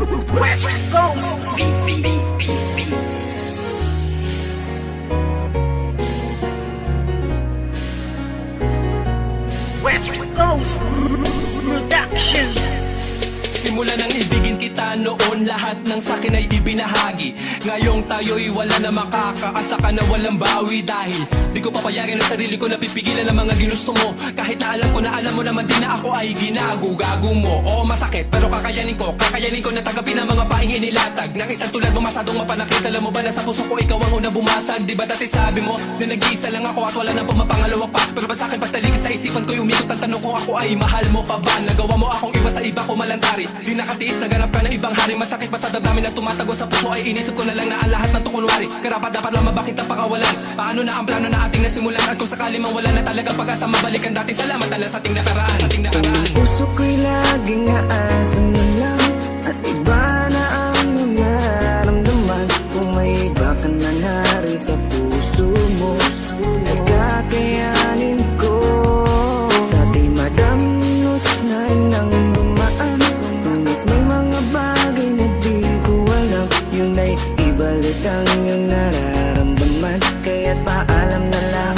West Coast Beats. West Coast Productions. Simula nang ibigin kita noon, lahat ng sakin ay ibinahagi. Ngayong tayo'y wala na makakaasa ka na walang bawi. Dahil di ko papayagan ang sarili ko na pipigilan ang mga ginusto mo. Kahit na alam mo naman din na ako ay ginago-gago mo. Oo, masakit pero kakayanin ko na tagapin ang mga paing inilatag ng isang tulad mo masyadong mapanakit. Alam mo ba na sa puso ko ikaw ang unang bumasag? Di ba dati sabi mo na nag-iisa lang ako at wala nang pumapangalawa pa? Pero ba't sa'kin pagtalikis sa isipan ko'y umikot ang tanong kung ako ay mahal mo pa ba? Nagawa mo akong iwas sa iba ko malantari. Di nakatiis, naganap ka ng ibang hari. Masakit pa sa damdamin na tumatago sa puso ay inisip ko na lang na ang lahat ng tukunwari. Karapat dapat lang mabakit ang pakawalan. Paano na ang plano na ating nasimulan? At kung sakali mang wala na talaga pag-asa mabalikan dati, salamat na lang sa ating nakaraan. Puso ko'y laging aasan na lang at iba na ang nararamdaman. Kung may iba ka na nari sa puso mo ay kakayanin ko. Sa ating madamnos na nang dumaan, ngunit may mga bagay na di ko alam. Yun ay ibalik ang iyong nararamdaman. Kaya't paalam na lang,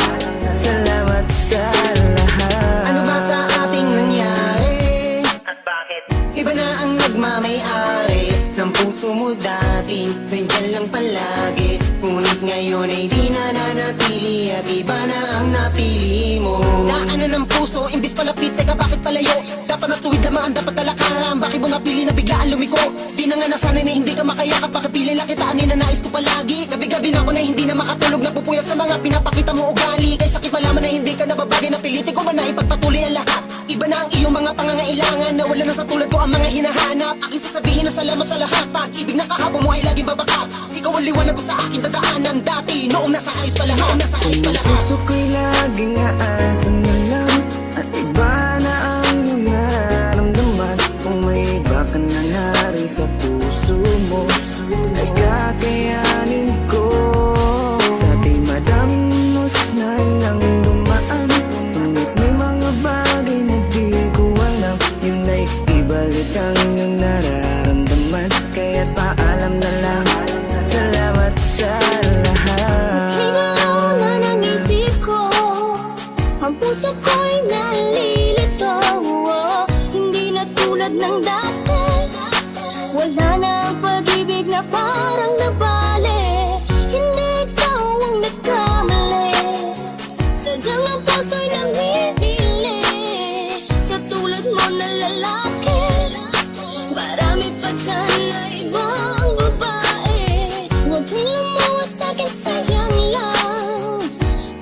salamat sa lahat. Ano ba sa ating nangyari? At bakit? Iba na ang nagmamay-ari ng puso mo dati, nandyan lang palagi. Ngunit ngayon ay di na nanatili at iba na ang napili mo. Daanan ng puso, imbis palapit, teka bakit palayo? Dapat natuwid lamang, dapat talakaran. Bakit mo napili na biglaan lumiko? Di na nga nasanay na hindi ka makayakap. Pakipili lang kita, ninanais ko palagi. Gabi-gabi na ako na hindi na makatulog, napupuyat sa mga pinapakita mo ugali. Kay sakit malaman na hindi ka nababagay, napilitin ko ba na ipagpatuloy ang lahat? Iba na ang iyong mga pangangailangan, na wala na sa tulad ko ang mga hinahanap. Aking sasabihin na salamat sa lahat. Pag-ibig na kahapon mo ay laging babaka. Ikaw ang liwanag ko sa aking dadaanan dati, noong nasa ayos pa lahat, nasa ayos pa lahat. Puso ko'y laging aasan na lang at iba na ang iyong nararamdaman. Kung may iba ka na nari sa puso mo ay kakayanin ko. Sa ating madamnos na nang dumaan, ngunit may mga bagay na di ko alam. Yun ay ibalik ang iyong nararamdaman. Kaya't paalam na lang, salamat sa lahat. Kailangan na ng isip ko, ang puso ko'y nalilito. Hindi na tulad ng dati, wala na ang pag-ibig na parang nabali. Hindi ikaw ang nagkamali, sadyang ang puso'y namimili sa tulad mo na lalaki. Marami pa dyan na ibang babae, huwag kang lumuwas sa'kin, sayang lang.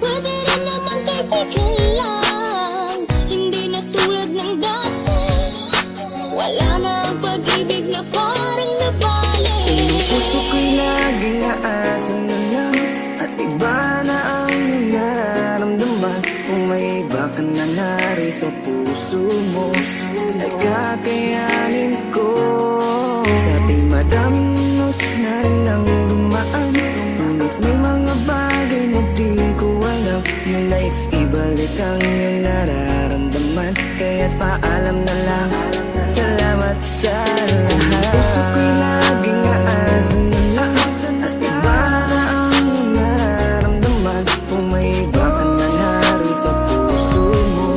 Pwede rin naman kaibigan lang, hindi na tulad ng dati. Wala na ang pag-ibig na parang nabali. Puso ko'y laging aasan na lang at iba na ang iyong nararamdaman. Kung may iba ka na nari sa puso mo ay kakayanin ko. Sa ating madamnos na nang dumaan, ngunit may mga bagay na di ko alam. Yun ay ibalik ang iyong nararamdaman. Kaya't paalam na lang, salamat sa lahat. Puso ko'y laging aasan na lang at iba na ang iyong nararamdaman. Kung may iba ka na nari sa puso mo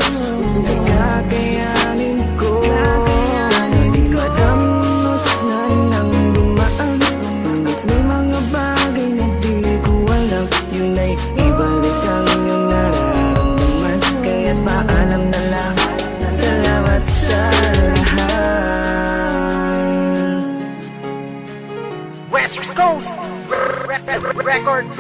ay kakayanin ko. Sa ating madamnos na nang dumaan, ngunit may mga bagay na di ko alam. Yun ay ibalik ang iyong nararamdaman. Kaya't paalam na lang, salamat sa lahat. West Coast Records.